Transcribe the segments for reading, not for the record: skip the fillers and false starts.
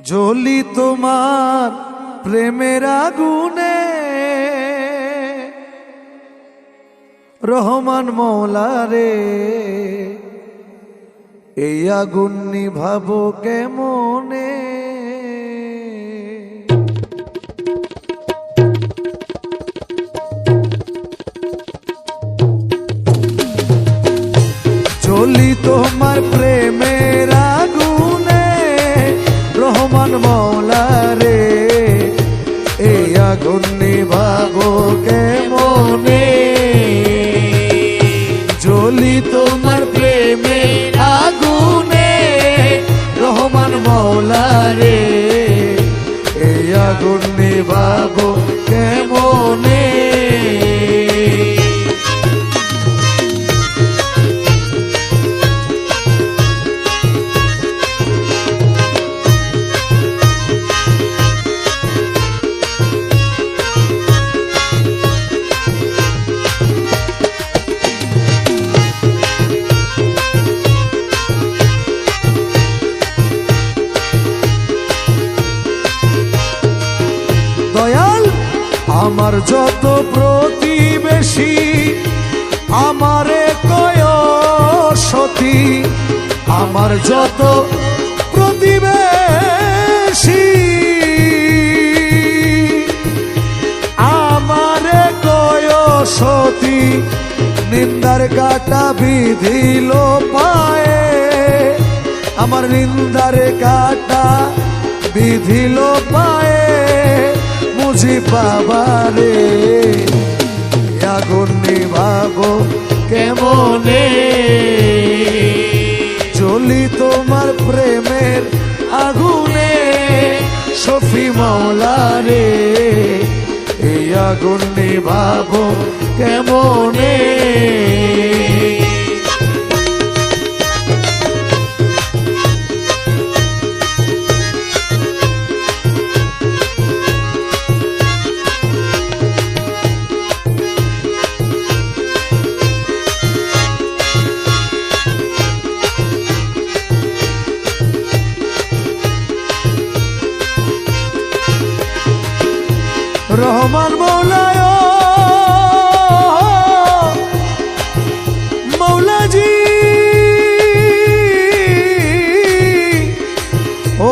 জ্বলি তোমার প্রেমের আগুনে, রহমান মওলা রে এই আগুন নিভাবো কেমনে। জ্বলি তোমার প্রেমের আগুনে, রহমান মওলা রে এই আগুন নিভাবো কেমনে। জ্বলি তোমার প্রেমের আগুনে, রহমান মওলা রে এই আগুন নিভাবো কেমনে। দয়াল আমার যত প্রতিবেশী, আমারে কয় সতী। আমার যত প্রতিবেশী, আমারে কয় সতী। নিন্দার কাটা বিধিল পায়ে, আমার নিন্দার কাটা বিধিল পায়ে। বুঝি বাবারে আগুন নিভাবো কেমনে। জ্বলি তোমার প্রেমের আগুনে, শফি মওলা রে এই আগুন নিভাবো কেমনে। রহমান মওলা মওলাজি, ও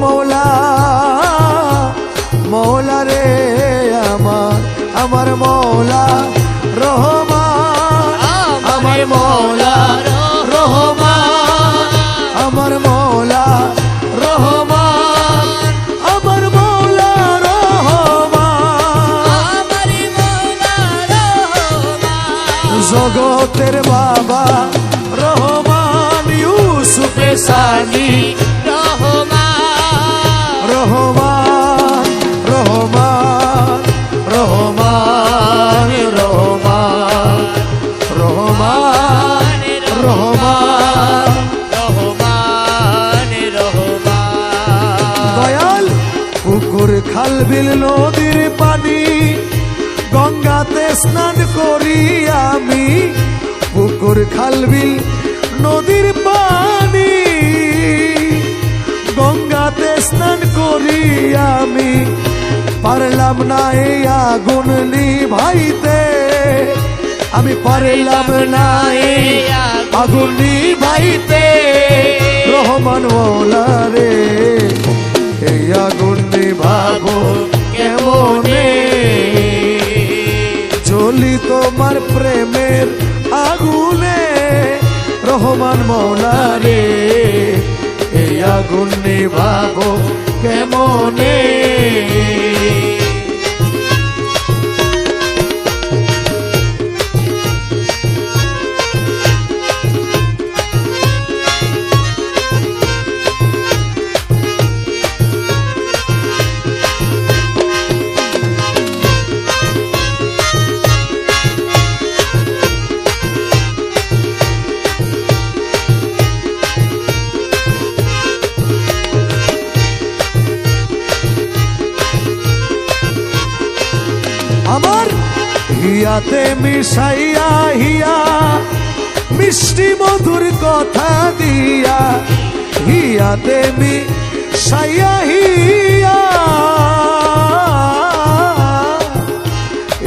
মওলা মওলা রে আমার মওলা রহমান। আমার মওলা রহমান, আমার মওলা রহমান, আমার মওলা জগতের বাবা রহমান। ইউসুফে সানি রহমান, রহমান রহমান রহমান রহমান রহমান রহমান রহমান রহমান। দয়াল পুকুর খাল বিল নদীর পানি, গঙ্গাতে স্নান করি আমি। পুকুর খাল বিল নদীর পানি, গঙ্গাতে স্নান করি আমি। পারলাম না এই আগুন নিভাইতে, আমি পারলাম না এই আগুন নিভাইতে। রহমান মওলা রে এই আগুন নিভাবো কেমনে। জ্বলি তোমার প্রেমের আগুনে, রহমান মওলা রে এই আগুন নিভাবো কেমনে। আমার হিয়াতে মিশাইয়া হিয়া, মিষ্টি মধুর কথা দিয়া। হিয়াতে মিশাইয়া হিয়া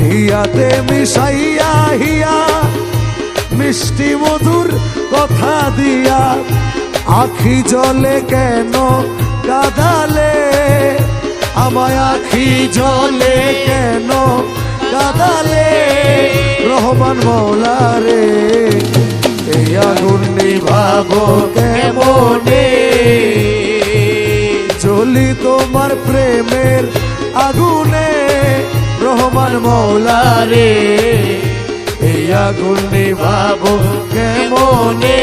হিয়াতে মিশাইয়া হিয়া মিষ্টি মধুর কথা দিয়া আখি জলে কেন কাঁদালে আমায় আখি জলে কেন কাঁদালে রহমান মৌলা রে এই আগুন নিভাবো কেমনে জ্বলি তোমার প্রেমের আগুনে রহমান মৌলা রে এই আগুন নিভাবো কেমনে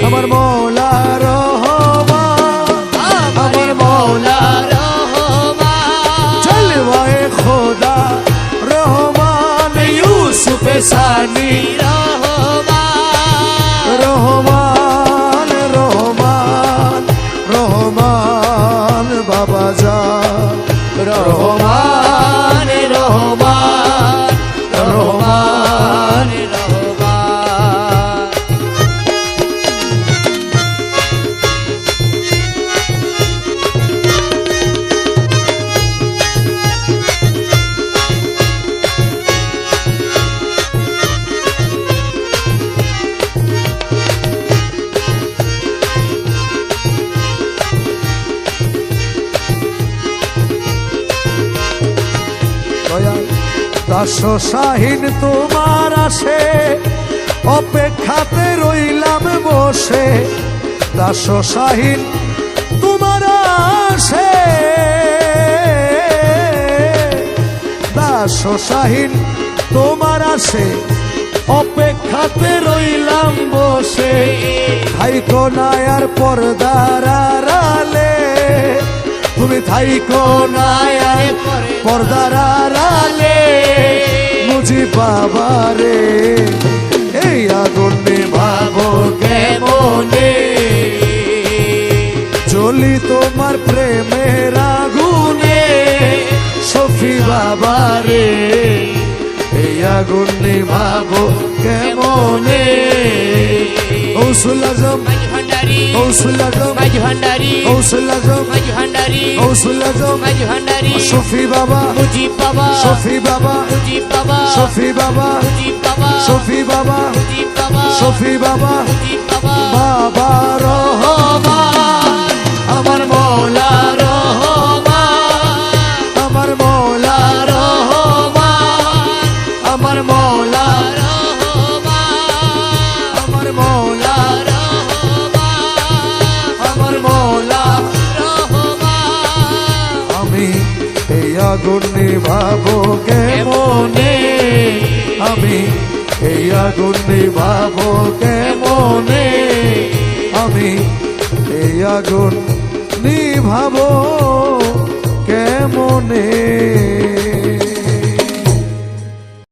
আমার মৌলা রহমান আমার মৌলা জলওয়ায়ে খোদা রহমান ইউসুফ সানি রহমান রহমান রহমান বাবা জান রহমান রহমান রহমান দাস শাহীন তোমার আসে অপেক্ষাতে রইলাম বসে দাস শাহীন তোমার আসে দাস শাহীন তোমার আসে অপেক্ষাতে রইলাম বসে থাইকো না আর পর্দার আড়ালে তুমি থাইকো না আর পর্দার আড়ালে মুজি বাবা রে এই আগুন নিভাবো কেমনে জ্বলি তোমার প্রেমের আগুনে শফি বাবা রে এই আগুন নিভাবো কেমনে গৌসুল আজম গৌসুল আজম গৌসুল আজম গৌসুল আজম শফি বাবা শফি বাবা শফি বাবা শফি বাবা শফি বাবা বাবা রহমান আমার মৌলা রহমান আমার মৌলা রহমান আমার মৌলা আমার মৌলা আমার মৌলা আমি এই আগুন নিভাবো কেমনে আমি এই আগুন নিভাবো কেমনে আমি এই আগুন নিভাবো কেমনে